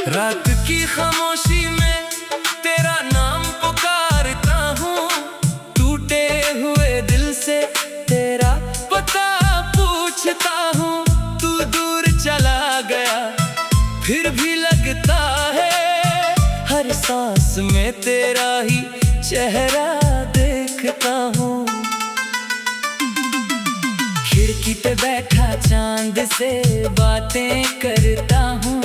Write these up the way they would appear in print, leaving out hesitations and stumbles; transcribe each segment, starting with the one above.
रात की खामोशी में तेरा नाम पुकारता हूँ, टूटे हुए दिल से तेरा पता पूछता हूँ। तू दूर चला गया फिर भी लगता है, हर सांस में तेरा ही चेहरा देखता हूँ। खिड़की पे बैठा चांद से बातें करता हूँ,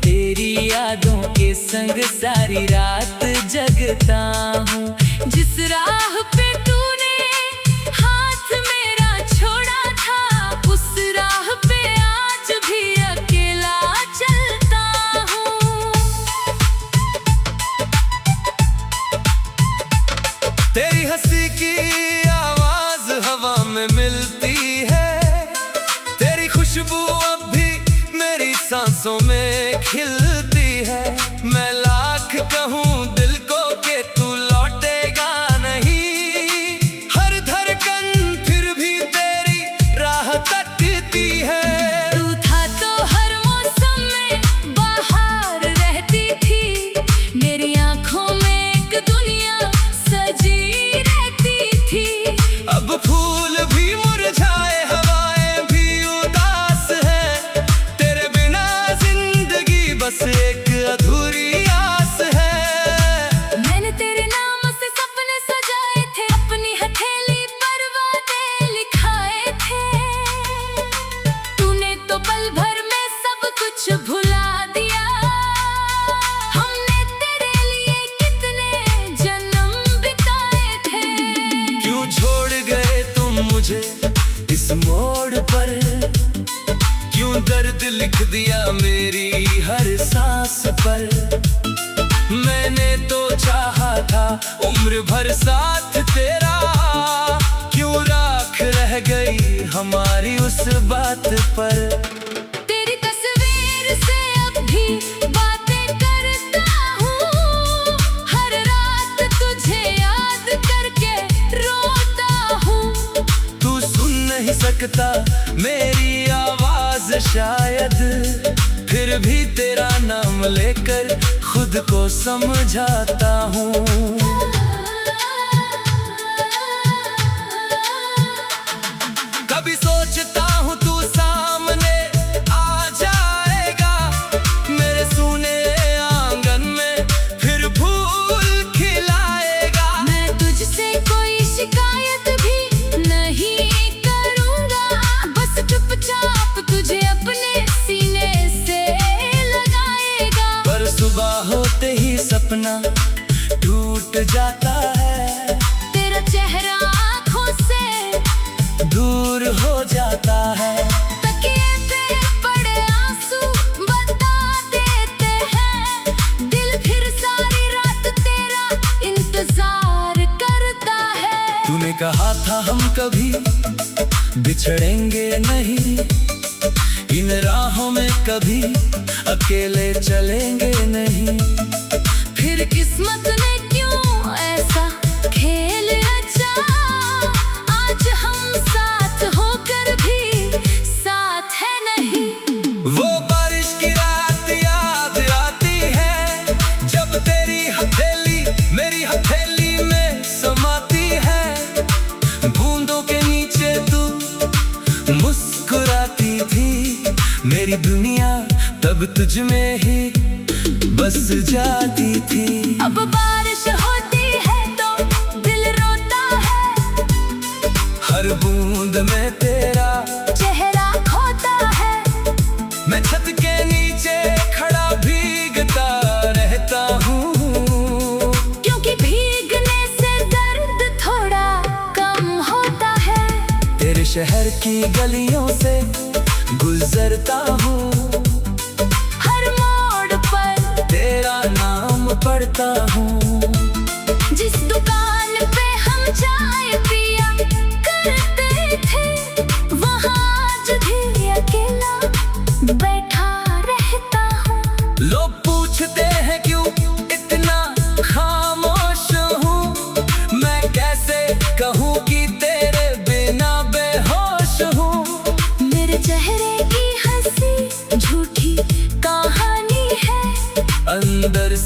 तेरी यादों के संग सारी रात जगता हूँ। जिस राह पे तूने हाथ मेरा छोड़ा था, उस राह पे आज भी अकेला चलता हूँ। तेरी हंसी की आवाज हवा में मिलती है, तेरी खुशबू अब भी मेरी सांसों में खिलती है। मैं लाख कहूँ दिल को कि तू लौटेगा नहीं, हर धड़कन फिर भी तेरी राह तकती है। तू था तो हर मौसम में बाहर रहती थी, मेरी आंखों में एक दुनिया सजी रहती थी। अब फूल भी मुरझाए, हवाएं भी उदास है, तेरे बिना जिंदगी बस एक अधूरी आस है। मैंने तेरे नाम से सपने सजाए थे, अपनी हथेली पर वादे लिखाए थे। तूने तो पल भर में सब कुछ भुला दिया, हमने तेरे लिए कितने जन्म बिताए थे। क्यों छोड़ गए तुम मुझे इस मोड़ पर, क्यों दर्द लिख दिया मेरी हर सांस पर। मैंने तो चाहा था उम्र भर साथ तेरा, क्यों राख रह गई हमारी उस बात पर। तेरी तस्वीर से अब भी बातें करता हूँ, हर रात तुझे याद करके रोता हूँ। तू सुन नहीं सकता मेरी आवाज शायद, फिर भी तेरा नाम लेकर खुद को समझाता हूँ। कभी सोचता हूँ तू सामने आ जाएगा, मेरे सूने आंगन में फिर फूल खिलाएगा। मैं तुझसे कोई शिकायत भी नहीं करूँगा, बस चुपचाप तुझे अपने सीने से लगाएगा। पर सुबह होते ही सपना टूट जाता है, तेरा चेहरा आँखों से दूर हो जाता है। तकिए पे पड़े आंसू बता देते हैं, दिल फिर सारी रात तेरा इंतजार करता है। तूने कहा था हम कभी बिछड़ेंगे नहीं, इन राहों में कभी अकेले चलेंगे नहीं। फिर किस्मत ने क्यों ऐसा खेल रचा, आज हम साथ होकर भी साथ है नहीं। वो बारिश की रात याद आती है, जब तेरी हथेली मेरी हथेली में समाती है। बूंदों के नीचे तू मुस्कुराती थी, मेरी दुनिया तब तुझ में ही बस जाती थी। अब बारिश होती है तो दिल रोता है, हर बूंद में तेरा चेहरा खोता है। मैं छत के नीचे खड़ा भीगता रहता हूँ, क्योंकि भीगने से दर्द थोड़ा कम होता है। तेरे शहर की गलियों से गुजरता हूँ, हर मोड़ पर तेरा नाम पढ़ता हूँ। जिस दुकान पे हम चाय पिया कर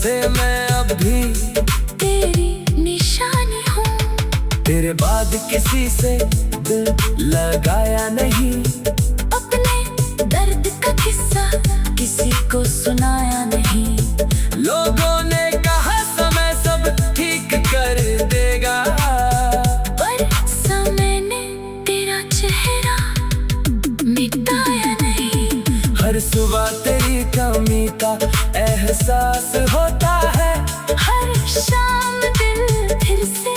से मैं अब भी तेरी निशानी हूँ। तेरे बाद किसी से दिल लगाया नहीं, अपने दर्द का किस्सा किसी को सुनाया नहीं। लोगों ने कहा समय सब ठीक कर देगा, पर समय ने तेरा चेहरा मिटाया नहीं। हर सुबह तेरी कमी का एहसास होता है, हर शाम दिल फिर से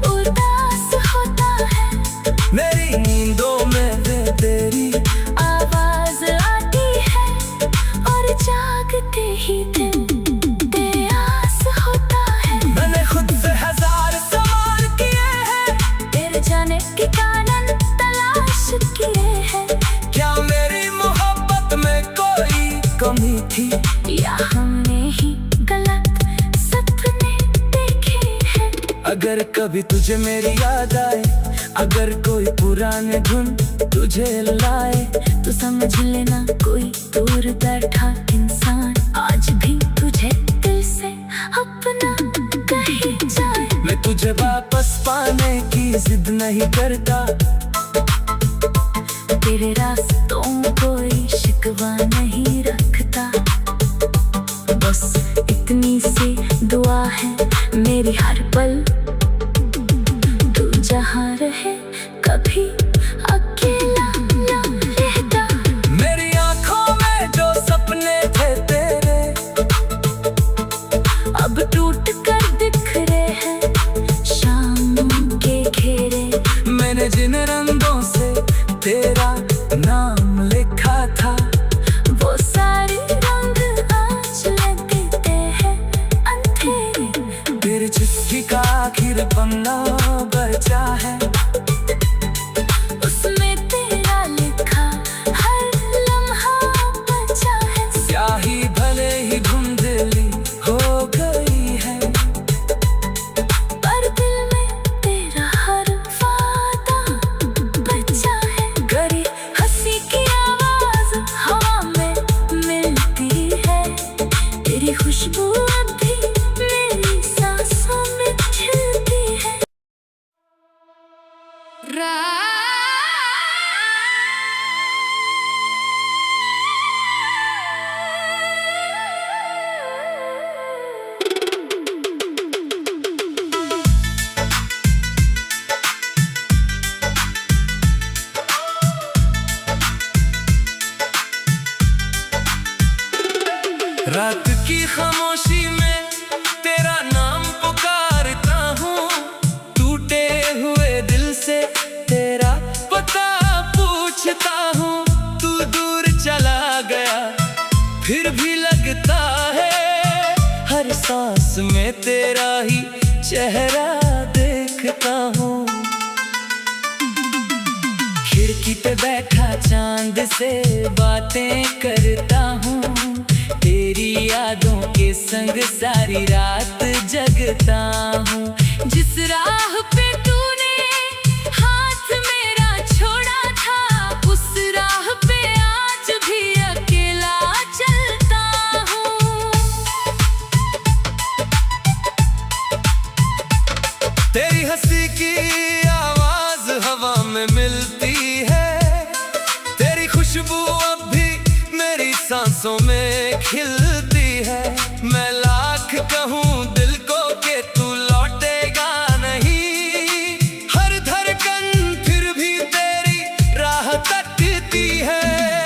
उदास होता है। मेरी नींदों में भी तेरी आवाज आती है और जागते ही दिल बेआस होता है। मैंने खुद से 1000 सवाल किए हैं, तेरे जाने के कारण तलाश किए हैं। क्या मेरी मोहब्बत में कोई कमी थी, या हमने ही गलत सपने देखे हैं। अगर कभी तुझे मेरी याद आए, अगर कोई पुराने धुन तुझे लाए, तो समझ लेना कोई दूर बैठा इंसान आज भी तुझे दिल से अपना कहे जाए। मैं तुझे वापस पाने की जिद नहीं करता, तेरे रास्तों कोई शिकवा नहीं रखता। बस इतनी सी दुआ है मेरी हर पल, तू जहाँ रहे कभी अकेला ना रहता। मेरी आंखों में जो सपने थे तेरे अब टूट कर बिखरे हैं शाम के घेरे। मैंने जिन रंगों से तेरा नाम लिखा था, वो सारे रंग आज लगते हैं अंधेरे। तेरी चिट्ठी का आखिर पन्ना बचा है, उसमें तेरा लिखा हर लम्हा बचा है। स्याही भले ही धुंधली हो गई है, पर दिल में तेरा हर वादा बचा है। गरी हंसी की आवाज हवा में मिलती है, तेरी खुशबू अब भी मेरी सांसों में खिलती है। रात की खामोशी में तेरा नाम पुकारता हूँ, टूटे हुए दिल से तेरा पता पूछता हूँ। तू दूर चला गया फिर भी लगता है, हर सांस में तेरा ही चेहरा देखता हूँ। खिड़की पे बैठा चांद से बातें करता हूँ, तेरी यादों के संग सारी रात जगता हूँ। जिस राह पे तूने हाथ मेरा छोड़ा था, उस राह पे आज भी अकेला चलता हूँ। तेरी हंसी की आवाज हवा में मिलती है, तेरी खुशबू अब भी मेरी सांसों में खिलती है। मैं लाख कहूँ दिल को कि तू लौटेगा नहीं, हर धड़कन फिर भी तेरी राह तकती है।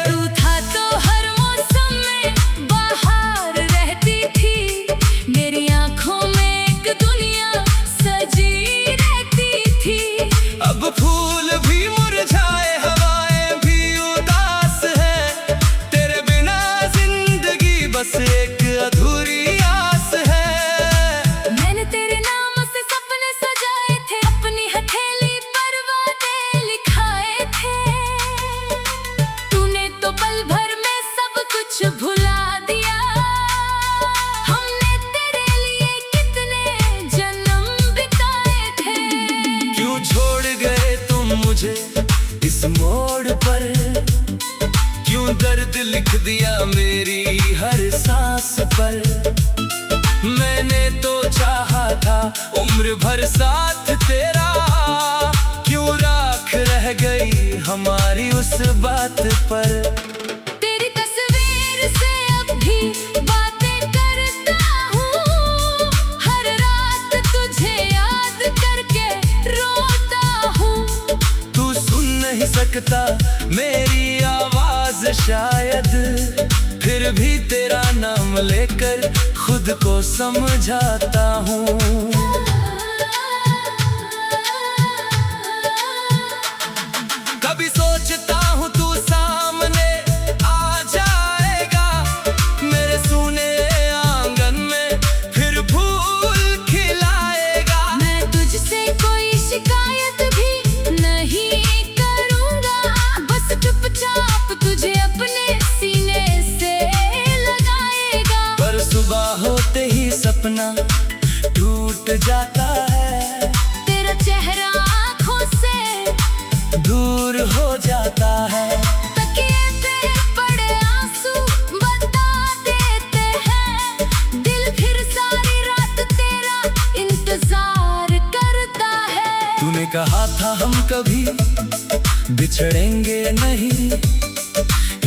तू था तो हर मौसम में बाहर रहती थी, मेरी आंखों में एक दुनिया सजी रहती थी। अब फूल भी मुरझाए, हवाएं भी उदास है, तेरे बिना जिंदगी बस एक अधूरी आस है। मैंने तेरे नाम से सपने सजाए थे, अपनी हथेली पर वादे लिखाए थे। तूने तो पल भर में सब कुछ भुला दिया, हमने तेरे लिए कितने जन्म बिताए थे। क्यों छोड़ गए तुम मुझे इस मोड़ पर, क्यों दर्द लिख दिया मेरी हर सांस पर। मैंने तो चाहा था उम्र भर साथ तेरा, क्यों राख रह गई हमारी उस बात पर। तेरी तस्वीर से अब भी बातें करता हूँ, हर रात तुझे याद करके रोता हूँ। तू सुन नहीं सकता मेरी आवाज शायद, फिर भी तेरा नाम लेकर खुद को समझाता हूँ। कभी सोचता हूँ तू सामने आ जाएगा, मेरे सूने आंगन में फिर फूल खिलाएगा। मैं तुझसे कोई शिकायत भी नहीं करूँगा, बस चुपचाप तुझे अपने सीने से लगाएगा। पर सुबह होते ही सपना टूट जाता है, तेरा चेहरा आँखों से दूर हो जाता है। तकिए पे पड़े आंसू बता देते हैं, दिल फिर सारी रात तेरा इंतजार करता है। तूने कहा था हम कभी बिछड़ेंगे नहीं,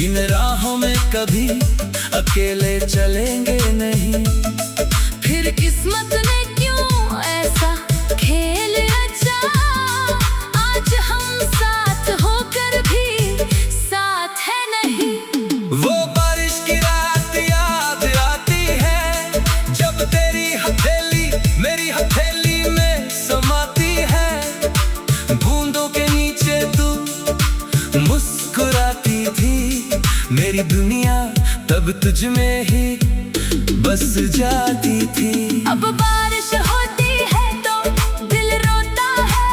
इन राहों में कभी अकेले चलेंगे नहीं। फिर किस्मत ने क्यों ऐसा खेल रचा, आज हम साथ होकर भी साथ है नहीं। वो बारिश की रात याद आती है, जब तेरी हथेली मेरी हथेली में समाती है। बूंदों के नीचे तू मुस्कुराती थी, मेरी दुनिया तब तुझ में ही बस जाती थी। अब बारिश होती है तो दिल रोता है,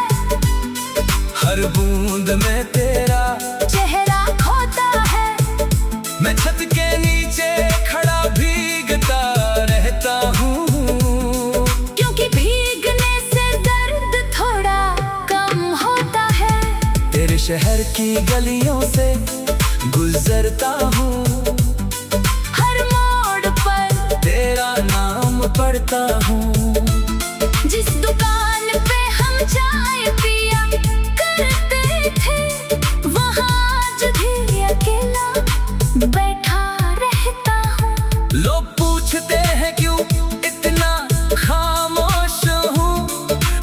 हर बूंद में तेरा चेहरा खोता है। मैं छत के नीचे खड़ा भीगता रहता हूँ, क्योंकि भीगने से दर्द थोड़ा कम होता है। तेरे शहर की गलियों से गुजरता हूँ, हर मोड़ पर तेरा नाम पढ़ता हूँ। जिस दुकान पे हम चाय पिया करते थे, वहाँ आज भी अकेला बैठा रहता हूँ। लोग पूछते हैं क्यों इतना खामोश हूँ,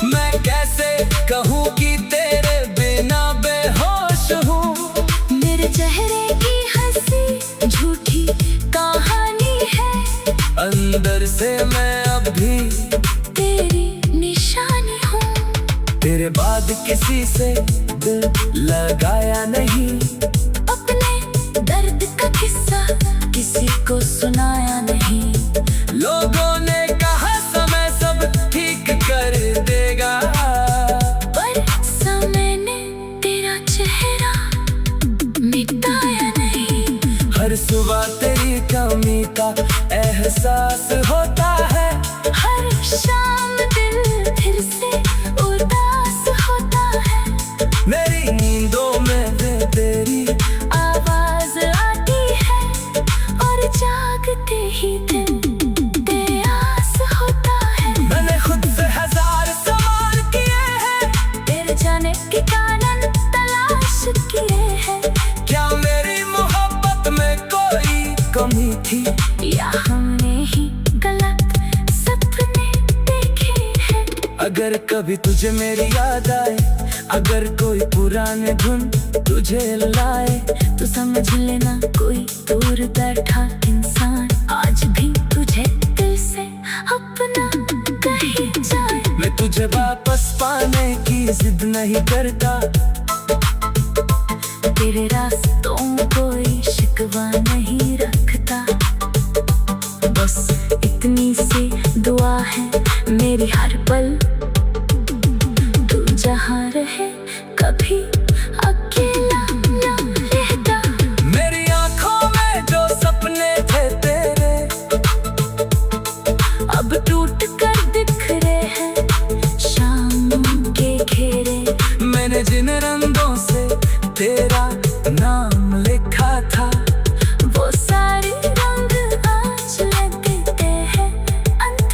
मैं कैसे कहूँ कि तेरे बिना बेहोश हूँ। मेरे चेहरे की हंसी झूठी कहानी है, अंदर से मैं अब भी तेरी निशानी हूँ। तेरे बाद किसी से दिल लगाया नहीं, अपने दर्द का किस्सा किसी को सुनाया नहीं। लोगों ने कहा समय सब ठीक कर देगा, पर समय ने तेरा चेहरा मिटाया नहीं। हर सुबह तेरी कमी का एहसास होता है, हर शाम दिल फिर से उदास होता है। मेरी नींदों में तेरी आवाज आती है, और जागते ही दिल बेआस होता है। मैंने खुद से हजार सवाल किए हैं, तेरे जाने के कारण तलाश किए हैं। क्या मेरी मोहब्बत में कोई कमी थी, या हमने ही गलत सपने देखे हैं। अगर कभी तुझे मेरी याद आए, अगर कोई पुराने धुन तुझे लाए, तो समझ लेना कोई दूर बैठा इंसान आज भी तुझे दिल से अपना कहीं जाए। मैं तुझे वापस पाने की जिद नहीं करता, तेरे रास्तों कोई शिकवा नहीं रखता। बस इतनी सी दुआ है मेरी हर पल, तू जहाँ रहे कभी अकेला ना रहता। मेरी आंखों में जो सपने थे तेरे, अब टूट कर बिखरे हैं शाम के घेरे। मैंने जिन रंगों से तेरा नाम लिखा था, वो सारे रंग आज लगते हैं अंधेरे।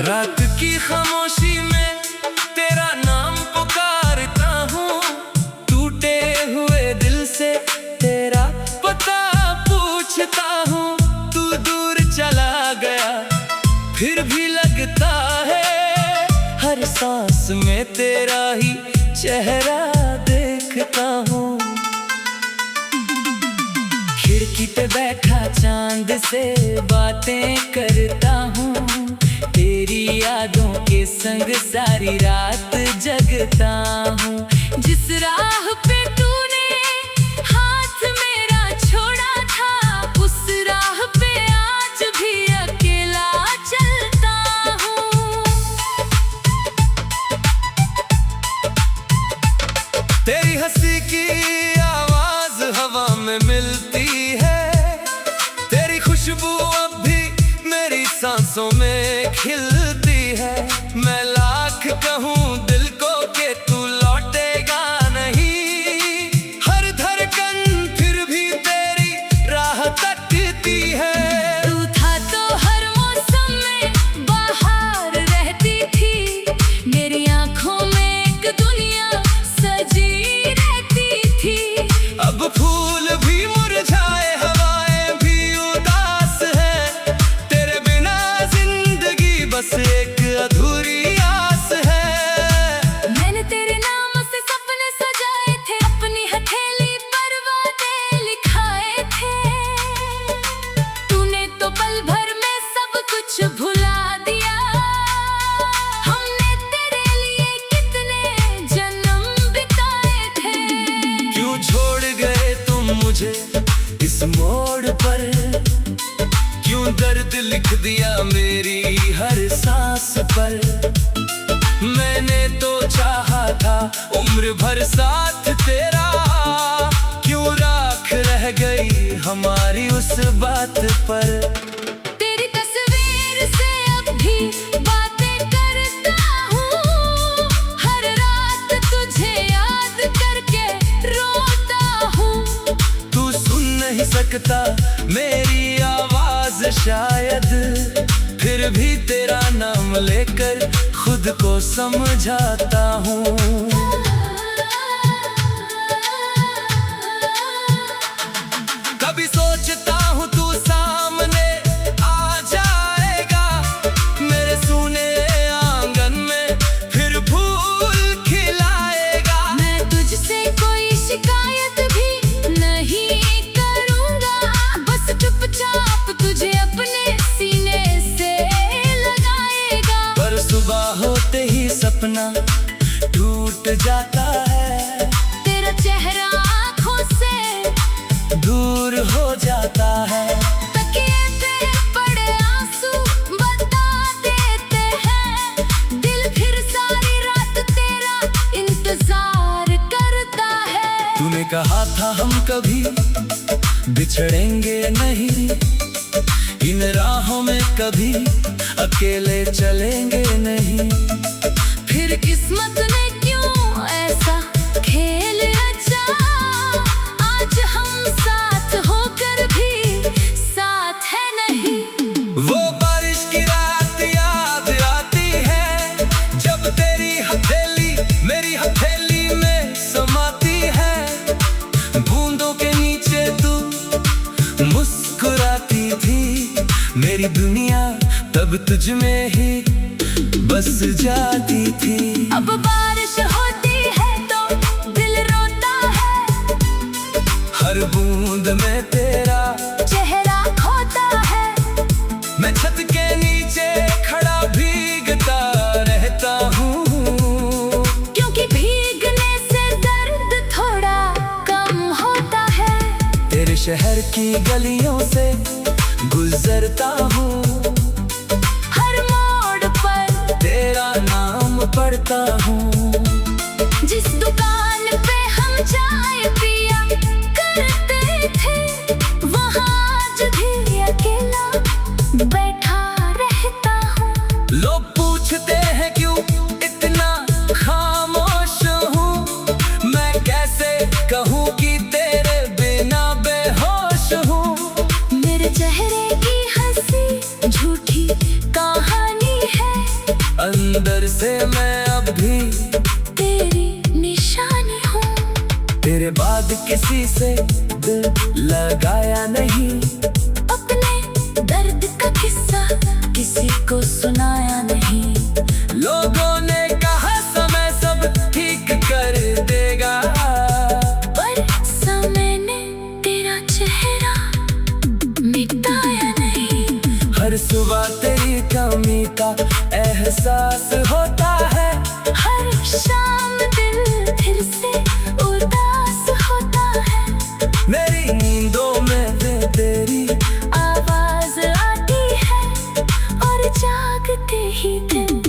रात की खामोशी में तेरा नाम पुकारता हूँ, टूटे हुए दिल से तेरा पता पूछता हूँ। तू दूर चला गया फिर भी लगता है हर सांस में तेरा ही चेहरा देखता हूँ। खिड़की पे बैठा चांद से बातें करता हूँ, तेरी यादों के संग सारी रात जगता हूँ। जिस राह पे तूने हाथ मेरा छोड़ा था, उस राह पे आज भी अकेला चलता हूँ। तेरी हंसी की आवाज हवा में मिलती है, तेरी खुशबू अब भी मेरी सांसों में खिलती है। मैं लाख कहूँ दिल को कि तू लौटेगा नहीं, हर धड़कन फिर भी तेरी राह तकती है। तू था तो हर मौसम में बाहर रहती थी, मेरी आंखों में एक दुनिया सजी रहती थी। अब फूल भी मुरझाए, हवाएं भी उदास है, तेरे बिना जिंदगी बस एक अधूरी आस है। मैंने तेरे नाम से सपने सजाए थे, अपनी हथेली पर वादे लिखाए थे। तूने तो पल भर में सब कुछ भुला दिया। हमने तेरे लिए कितने जन्म बिताए थे। क्यों छोड़ गए तुम मुझे इस मोड़ पर, क्यों दर्द लिख दिया मेरी हर सांस पर। मैंने तो चाहा था उम्र भर साथ तेरा, क्यों राख रह गई हमारी उस बात पर। तेरी तस्वीर से अब भी बातें करता हूँ, हर रात तुझे याद करके रोता हूँ। तू सुन नहीं सकता मेरी आवाज शायद, फिर भी तेरा नाम लेकर खुद को समझाता हूँ। कभी सोचता हूँ तू सामने आ जाएगा, मेरे सूने आंगन में फिर फूल खिलाएगा। मैं तुझसे कोई शिकायत भी नहीं करूँगा, बस चुपचाप तुझे अपने सीने से लगाएगा। पर सुबह होते ही सपना टूट जाता है, तेरा चेहरा आँखों से दूर हो जाता है। तकिए पे पड़े आंसू बता देते हैं, दिल फिर सारी रात तेरा इंतजार करता है। तूने कहा था हम कभी बिछड़ेंगे नहीं, इन राहों में कभी अकेले चलेंगे नहीं। फिर किस्मत ने क्यों ऐसा खेल रचा, आज हम साथ होकर भी साथ है नहीं। वो बारिश की रात याद आती है, जब तेरी हथेली मेरी हथेली में समाती है। बूंदों के नीचे तू मुस्कुराती थी, मेरी दुनिया तब तुझ में ही बस जाती थी। अब बारिश होती है तो दिल रोता है, हर बूंद में तेरा चेहरा खोता है। मैं छत के नीचे खड़ा भीगता रहता हूँ, क्योंकि भीगने से दर्द थोड़ा कम होता है। तेरे शहर की गलियों से गुजरता हूँ, हर मोड़ पर तेरा नाम पढ़ता हूँ। जिस दुकान पे हम चाय पिया कर कहूँ कि तेरे बिना बेहोश हूँ। मेरे चेहरे की हंसी झूठी कहानी है, अंदर से मैं अब भी तेरी निशानी हूँ। तेरे बाद किसी से दिल लगाया नहीं, अपने दर्द का किस्सा किसी को सुनाया नहीं। लोगों ने कहा समय सब ठीक कर देगा, पर समय ने तेरा चेहरा मिटाया नहीं। हर सुबह तेरी कमी का एहसास होता है, हर शाम दिल फिर से उदास होता है। मेरी नींदों में तेरी आवाज आती है और जागते ही दिल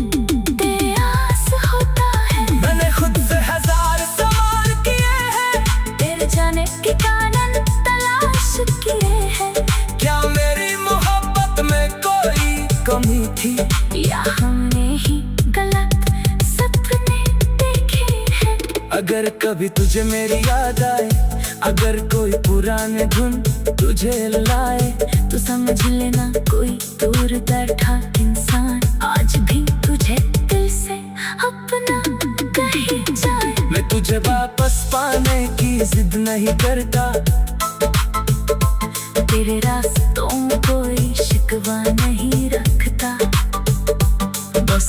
बेआस होता है। मैंने खुद से हजार सवाल किए हैं, तेरे जाने के कारण तलाश किए हैं। क्या मेरी मोहब्बत में कोई कमी थी, या हमने ही गलत सपने देखे हैं। अगर कभी तुझे मेरी याद आए, अगर कोई पुराने धुन तुझे लाए, तो समझ लेना कोई दूर बैठा इंसान आज भी तुझे दिल से अपना कहे जाए। मैं तुझे वापस पाने की जिद नहीं करता, तेरे रास्तों कोई शिकवा नहीं रखता। बस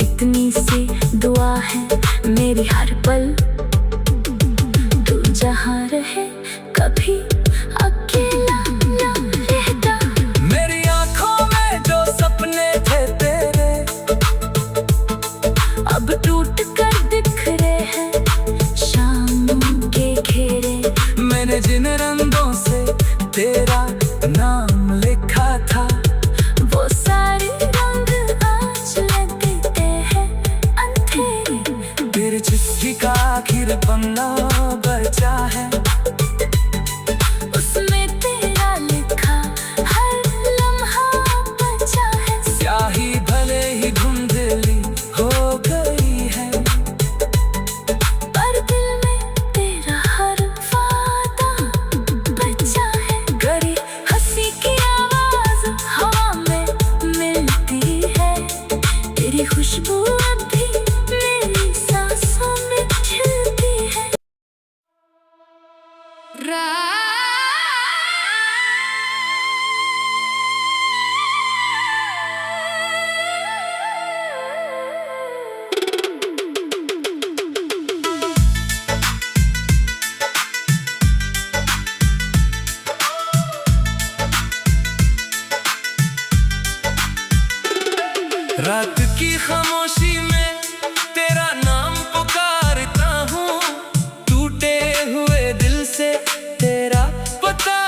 इतनी सी दुआ है मेरी हर पल, तू जहाँ रहे कभी अकेला ना रहता। मेरी आंखों में जो सपने थे तेरे अब टूट कर बिखरे हैं शाम के घेरे। मैंने जिन रंगों से तेरा नाम लिखा था, वो सारे रंग आज लगते हैं अंधेरे। तेरे चिट्ठी का आखिर पन्ना बचा है, उसमें तेरा लिखा हर लम्हा बचा है। स्याही भले ही धुंधली हो गई है, पर दिल में तेरा हर वादा बचा है। गरी हंसी की आवाज हवा में मिलती है, तेरी खुशबू अब भी मेरी सांसों में खिलती है। रात की खामोशी में तेरा नाम पुकारता हूँ, टूटे हुए दिल से तेरा पता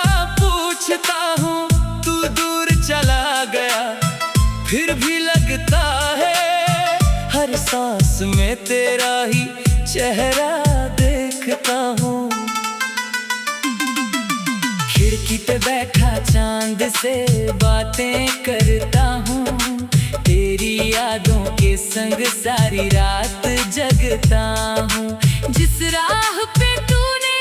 पूछता हूँ। तू दूर चला गया फिर भी लगता है, हर सांस में तेरा ही चेहरा देखता हूँ। खिड़की पे बैठा चांद से बातें करता हूँ, तेरी यादों के संग सारी रात जगता हूँ। जिस राह पे तूने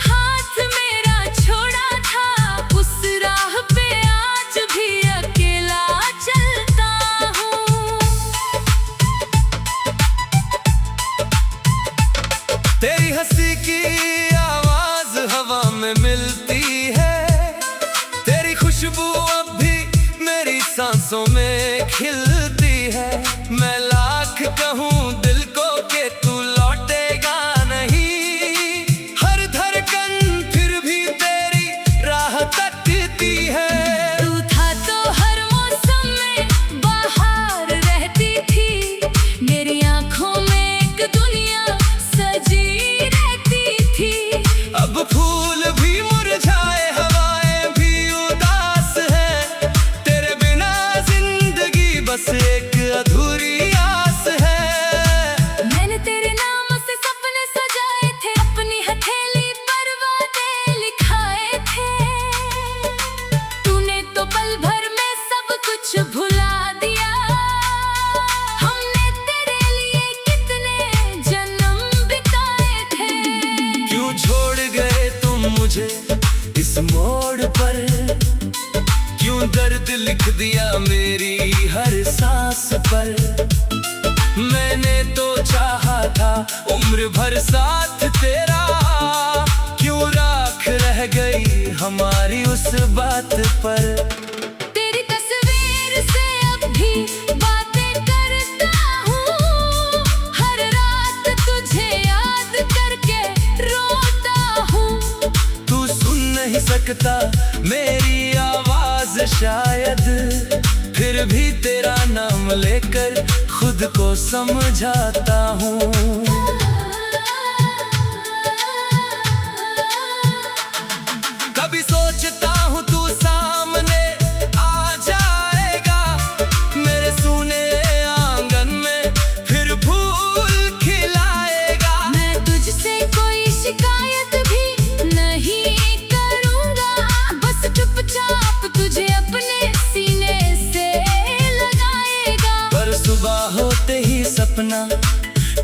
हाथ मेरा छोड़ा था, उस राह पे आज भी अकेला चलता हूँ। तेरी हंसी की आवाज हवा में मिलती है, तेरी खुशबू अब भी मेरी सांसों में खिलती है। मैं लाख कहूँ दिल को कि तू लौटेगा नहीं, मुझे इस मोड़ पर, क्यों दर्द लिख दिया मेरी हर सांस पर। मैंने तो चाहा था उम्र भर साथ तेरा, क्यों राख रह गई हमारी उस बात पर। तेरी तस्वीर से अब भी बातें करता हूँ, हर रात तुझे याद करके रोता हूँ। तू सुन नहीं सकता मेरी आवाज शायद, फिर भी तेरा नाम लेकर खुद को समझाता हूँ। कभी सोचता हूँ तू सामने आ जाएगा, मेरे सूने आंगन में फिर फूल खिलाएगा। मैं तुझसे कोई शिकायत भी नहीं करूँगा, बस चुपचाप तुझे अपने सीने से लगाएगा। पर सुबह होते ही सपना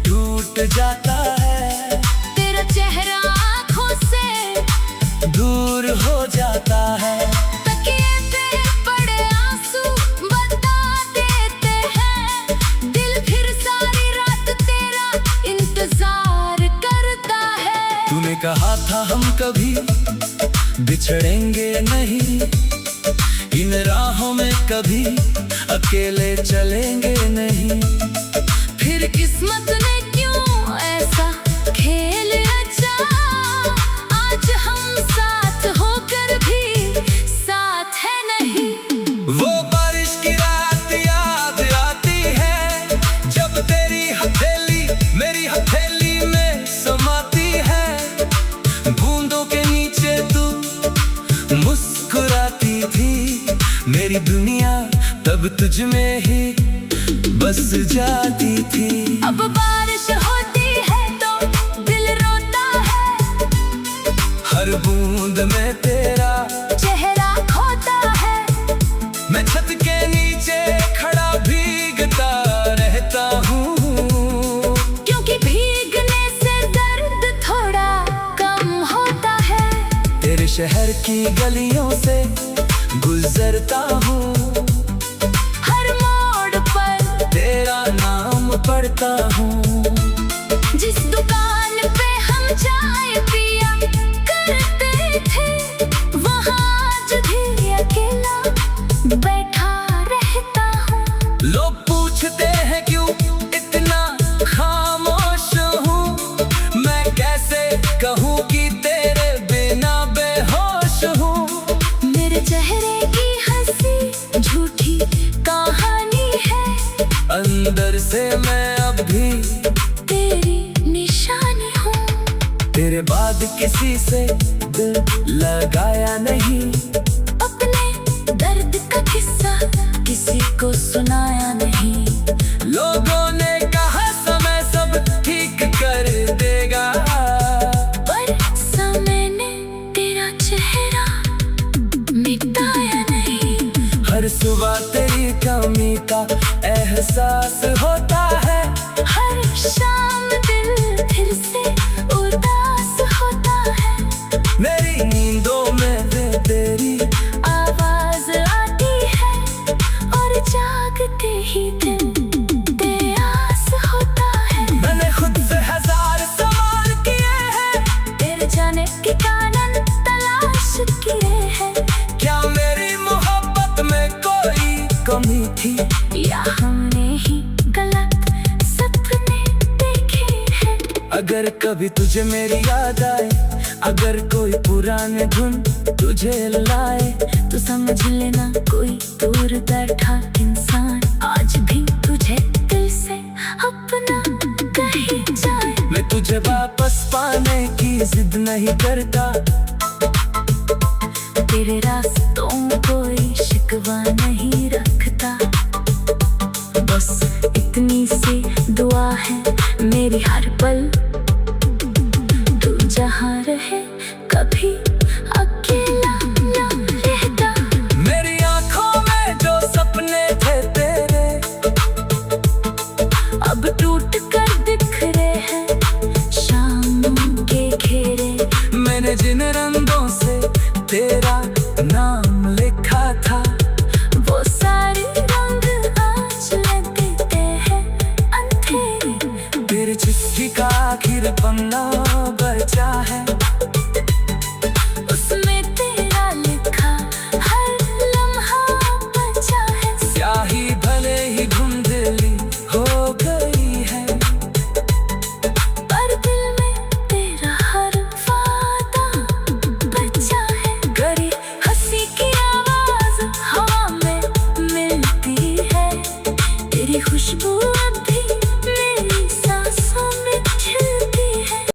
टूट जाता है, तेरा चेहरा आँखों से दूर हो जाता है। तकिए पे पड़े आंसू बता देते हैं, दिल फिर सारी रात तेरा इंतजार करता है। तूने कहा था हम कभी बिछड़ेंगे नहीं, इन राहों में कभी अकेले चलेंगे नहीं। फिर किस्मत ने क्यों ऐसा खेल रचा, आज हम साथ होकर भी साथ है नहीं। वो बारिश की रात याद आती है, जब तेरी हथेली मेरी हथेली में समाती है। बूंदों के नीचे तू मुस्कुराती थी, मेरी दुनिया तब तुझ में ही बस जाती थी। अब बारिश होती है तो दिल रोता है, हर बूंद में तेरा चेहरा खोता है। मैं छत के नीचे खड़ा भीगता रहता हूँ, क्योंकि भीगने से दर्द थोड़ा कम होता है। तेरे शहर की गलियों से गुजरता हूँ, हर मोड़ पर तेरा नाम पढ़ता हूँ। जिस दुकान पे हम चाय पिया करते थे, वहाँ आज भी अकेला बैठा रहता हूँ। लोग पूछते हैं क्यों इतना खामोश हूँ, मैं कैसे कहूँ कि तेरे बिना बेहोश हूँ। मेरे चेहरे की हंसी झूठी कहानी है, अंदर से मैं अब भी तेरी निशानी हूँ। तेरे बाद किसी से दिल लगाया नहीं, अपने दर्द का किस्सा किसी को सुनाया नहीं। लोगों ने कहा समय सब ठीक कर देगा, पर समय ने तेरा चेहरा मिटाया नहीं। हर सुबह तेरी कमी का एहसास होता है, हर शाम दिल फिर से उदास होता है। मेरी नींदों में भी तेरी आवाज आती है, और जागते ही दिल बेआस होता है। मैंने खुद से हजार सवाल किए हैं, तेरे जाने के कारण तलाश किए हैं। क्या मेरी मोहब्बत में कोई कमी थी, या हमने ही गलत सपने देखे हैं। अगर कभी तुझे मेरी याद आए, अगर कोई पुराने धुन तुझे लाए, तो समझ लेना कोई दूर बैठा इंसान आज भी तुझे दिल से अपना कहे जाए। मैं तुझे वापस पाने की जिद नहीं करता, तेरे रास्तों कोई शिकवा नहीं रखता। बस इतनी सी दुआ है मेरी हर पल, तू जहाँ रहे कभी अकेला ना रहता। मेरी आंखों में जो सपने थे तेरे, अब टूट कर दिख रहे हैं शाम के घेरे। मैं मैंने जिन रंग